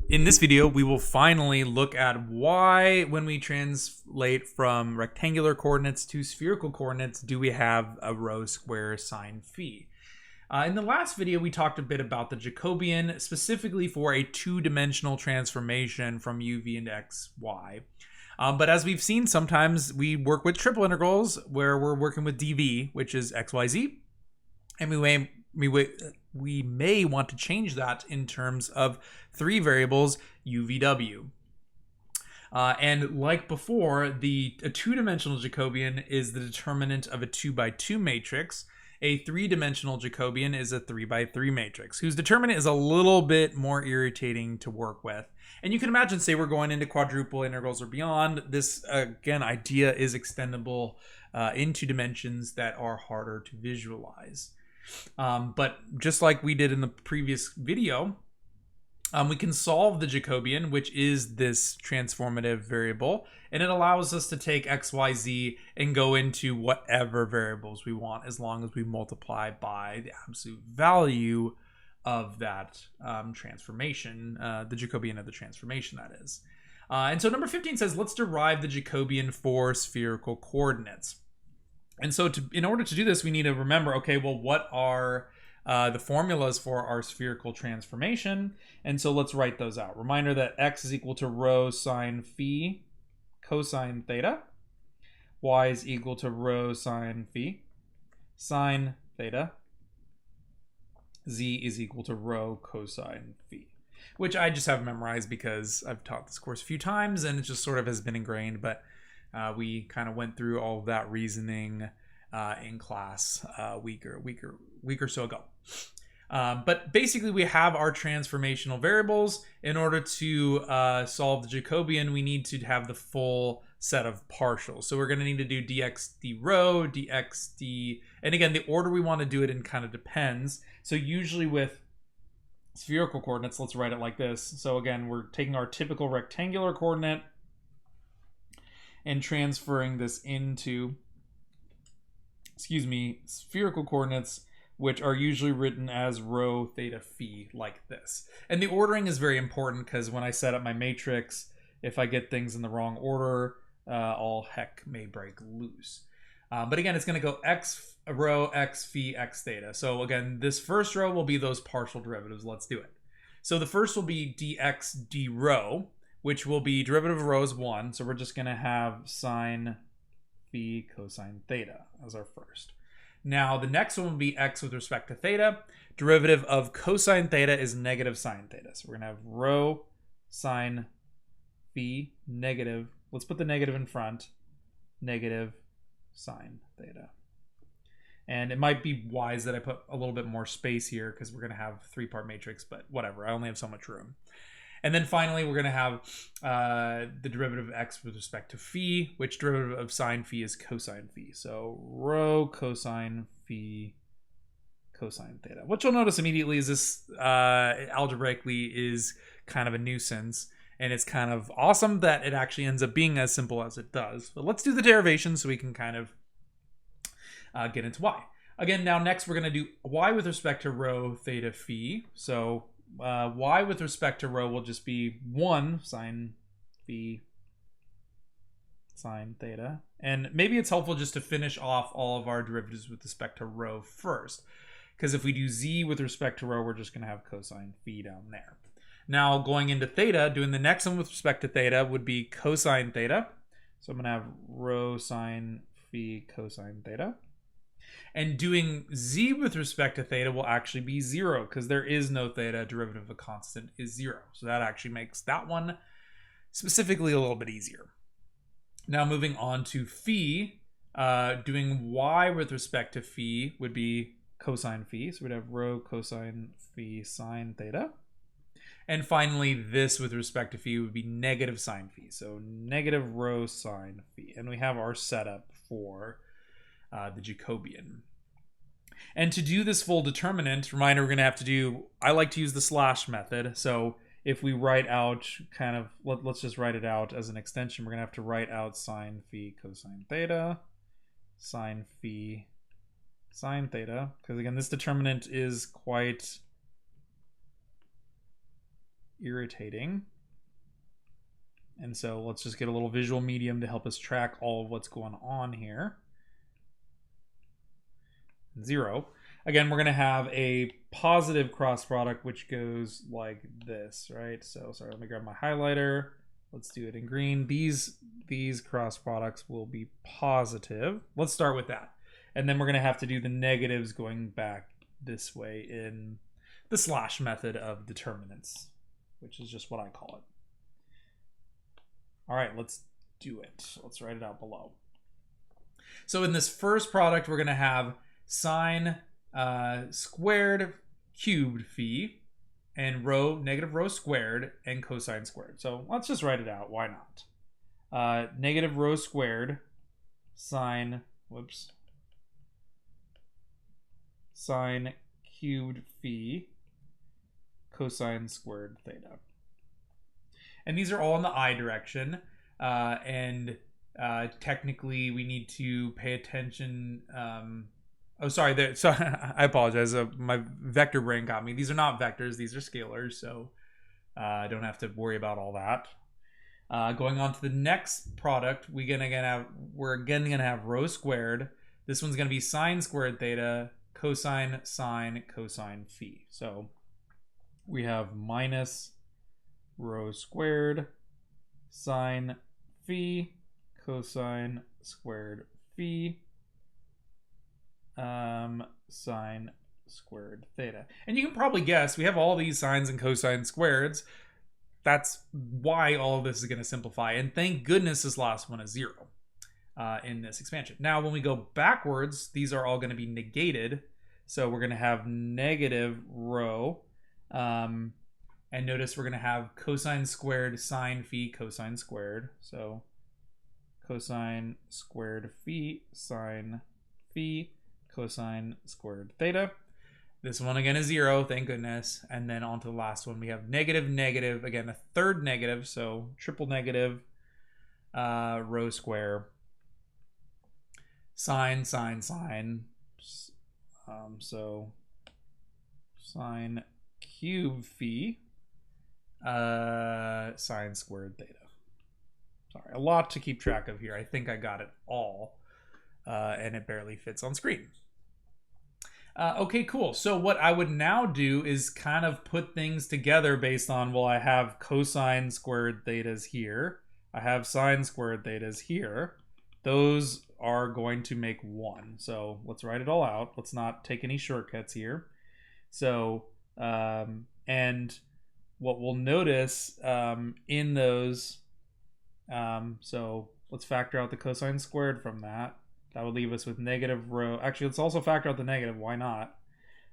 In this video, we will finally look at why, when we translate from rectangular coordinates to spherical coordinates, do we have a rho square sine phi. In the last video, we talked a bit about the Jacobian, specifically for a two-dimensional transformation from u, v, and x, y. But as we've seen, sometimes we work with triple integrals where we're working with dv, which is x, y, z, and we may want to change that in terms of three variables, u, v, w. And like before, a two-dimensional Jacobian is the determinant of a 2x2 matrix. A three-dimensional Jacobian is a 3x3 matrix, whose determinant is a little bit more irritating to work with. And you can imagine, say we're going into quadruple integrals or beyond, this, again, idea is extendable into dimensions that are harder to visualize. But just like we did in the previous video, we can solve the Jacobian, which is this transformative variable, and it allows us to take x, y, z and go into whatever variables we want as long as we multiply by the absolute value of that transformation, the Jacobian of the transformation, that is. And so number 15 says, let's derive the Jacobian for spherical coordinates. And so in order to do this, we need to remember, okay, well, what are the formulas for our spherical transformation? And so let's write those out. Reminder that x is equal to rho sine phi cosine theta. Y is equal to rho sine phi sine theta. Z is equal to rho cosine phi, which I just have memorized because I've taught this course a few times and it just sort of has been ingrained, but we kind of went through all of that reasoning in class a week or so ago. But basically, we have our transformational variables. In order to solve the Jacobian, we need to have the full set of partials. So we're going to need to do dx d rho, dx d, and again, the order we want to do it in kind of depends. So usually with spherical coordinates, let's write it like this. So again, we're taking our typical rectangular coordinate and transferring this into, spherical coordinates, which are usually written as rho theta phi, like this. And the ordering is very important because when I set up my matrix, if I get things in the wrong order, all heck may break loose. But again, it's going to go x rho, x phi, x theta. So again, this first row will be those partial derivatives. Let's do it. So the first will be dx d rho, which will be derivative of rho is 1. So we're just going to have sine phi cosine theta as our first. Now, the next one will be x with respect to theta. Derivative of cosine theta is negative sine theta. So we're going to have rho sine phi negative. Let's put the negative in front. Negative sine theta. And it might be wise that I put a little bit more space here because we're going to have three-part matrix, but whatever. I only have so much room. And then finally, we're going to have the derivative of x with respect to phi, which derivative of sine phi is cosine phi. So rho cosine phi cosine theta. What you'll notice immediately is this algebraically is kind of a nuisance. And it's kind of awesome that it actually ends up being as simple as it does. But let's do the derivation so we can kind of get into y. Again, now next we're going to do y with respect to rho theta phi. So y with respect to rho will just be 1 sine phi sine theta. And maybe it's helpful just to finish off all of our derivatives with respect to rho first. Because if we do z with respect to rho, we're just going to have cosine phi down there. Now going into theta, doing the next one with respect to theta would be cosine theta. So I'm going to have rho sine phi cosine theta. And doing z with respect to theta will actually be 0 because there is no theta. Derivative of a constant is 0. So that actually makes that one specifically a little bit easier. Now moving on to phi, doing y with respect to phi would be cosine phi. So we'd have rho cosine phi sine theta. And finally, this with respect to phi would be negative sine phi. So negative rho sine phi. And we have our setup for the Jacobian. And to do this full determinant, reminder, we're going to have to do, I like to use the slash method. So if we write out kind of, let's just write it out as an extension, we're going to have to write out sine phi cosine theta, sine phi sine theta. Because again, this determinant is quite irritating. And so let's just get a little visual medium to help us track all of what's going on here. 0. Again, we're going to have a positive cross product, which goes like this, right? So, sorry, let me grab my highlighter. Let's do it in green. These cross products will be positive. Let's start with that. And then we're going to have to do the negatives going back this way in the slash method of determinants, which is just what I call it. All right, let's do it. Let's write it out below. So in this first product, we're going to have sine squared cubed phi and negative rho squared and cosine squared. So let's just write it out. Why not? Negative rho squared sine cubed phi cosine squared theta. And these are all in the I direction. Technically, we need to pay attention. Oh, sorry. Sorry, I apologize. My vector brain got me. These are not vectors. These are scalars. So I don't have to worry about all that. Going on to the next product, we're again going to have rho squared. This one's going to be sine squared theta, cosine, sine, cosine, phi. So we have minus rho squared sine phi cosine squared phi sine squared theta. And you can probably guess we have all these sines and cosine squareds. That's why all of this is going to simplify. And thank goodness this last one is 0 in this expansion. Now when we go backwards, these are all going to be negated. So we're going to have negative rho. And notice we're going to have cosine squared sine phi cosine squared. So cosine squared phi sine phi cosine squared theta. This one again is 0, thank goodness. And then on to the last one, we have negative, negative. Again, a third negative, so triple negative rho square sine, sine, sine. So sine cube phi sine squared theta. Sorry, a lot to keep track of here. I think I got it all, and it barely fits on screen. Okay, cool. So what I would now do is kind of put things together based on, well, I have cosine squared thetas here. I have sine squared thetas here. Those are going to make 1. So let's write it all out. Let's not take any shortcuts here. So, and what we'll notice in those, so let's factor out the cosine squared from that. That would leave us with negative rho. Actually, let's also factor out the negative. Why not?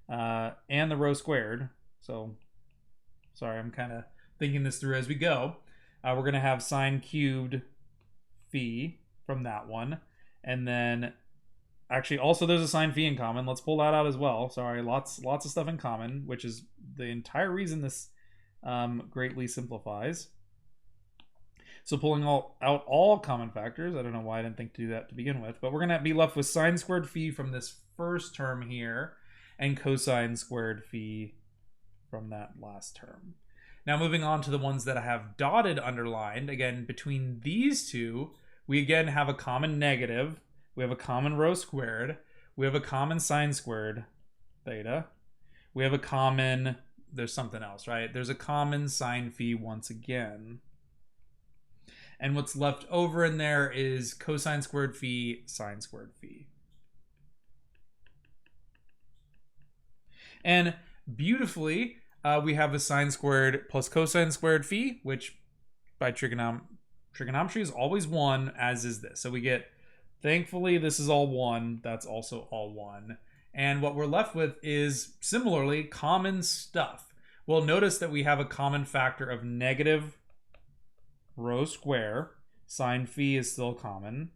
And the rho squared. So, sorry, I'm kind of thinking this through as we go. We're going to have sine cubed phi from that one. And then, actually, also there's a sine phi in common. Let's pull that out as well. Sorry, lots of stuff in common, which is the entire reason this greatly simplifies. So pulling out all common factors, I don't know why I didn't think to do that to begin with, but we're going to be left with sine squared phi from this first term here and cosine squared phi from that last term. Now moving on to the ones that I have dotted underlined, again, between these two, we again have a common negative, we have a common rho squared, we have a common sine squared theta, we have a common, there's something else, right? There's a common sine phi once again. And what's left over in there is cosine squared phi, sine squared phi. And beautifully, we have a sine squared plus cosine squared phi, which by trigonometry is always 1, as is this. So we get, thankfully, this is all 1. That's also all 1. And what we're left with is, similarly, common stuff. Well, notice that we have a common factor of negative rho square. Sine phi is still common.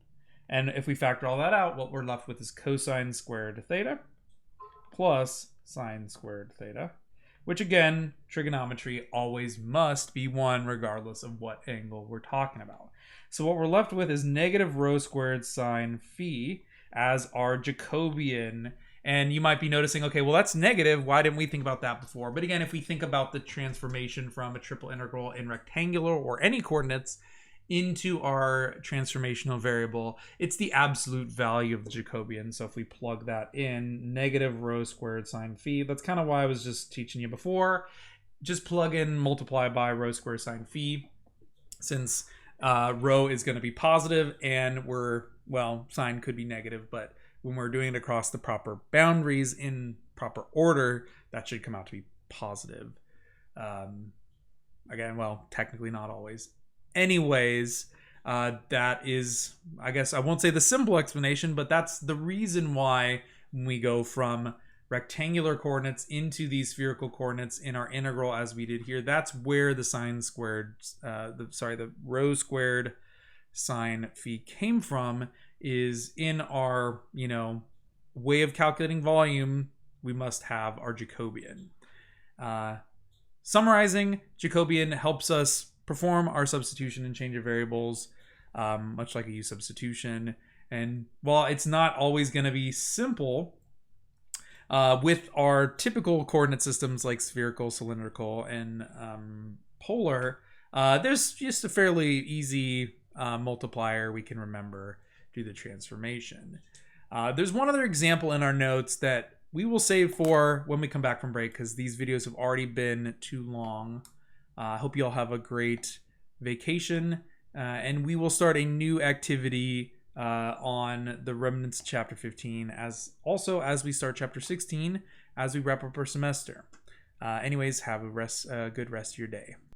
And if we factor all that out, what we're left with is cosine squared theta plus sine squared theta, which again, trigonometry always must be 1 regardless of what angle we're talking about. So what we're left with is negative rho squared sine phi as our Jacobian. And you might be noticing, okay, well, that's negative. Why didn't we think about that before? But again, if we think about the transformation from a triple integral in rectangular or any coordinates into our transformational variable, it's the absolute value of the Jacobian. So if we plug that in, negative rho squared sine phi, that's kind of why I was just teaching you before. Just plug in multiply by rho squared sine phi, since rho is going to be positive and sine could be negative, but when we're doing it across the proper boundaries in proper order, that should come out to be positive. Again, well, technically not always. Anyways, that is, I guess I won't say the simple explanation, but that's the reason why when we go from rectangular coordinates into these spherical coordinates in our integral as we did here, that's where the the rho squared sine phi came from, is in our, way of calculating volume, we must have our Jacobian. Summarizing, Jacobian helps us perform our substitution and change of variables, much like a U substitution. And while it's not always going to be simple, with our typical coordinate systems like spherical, cylindrical, and polar, there's just a fairly easy multiplier we can remember through the transformation. There's one other example in our notes that we will save for when we come back from break, because these videos have already been too long. I hope you all have a great vacation, and we will start a new activity on the remnants chapter 15, as we start chapter 16 as we wrap up our semester. Anyways, have a good rest of your day.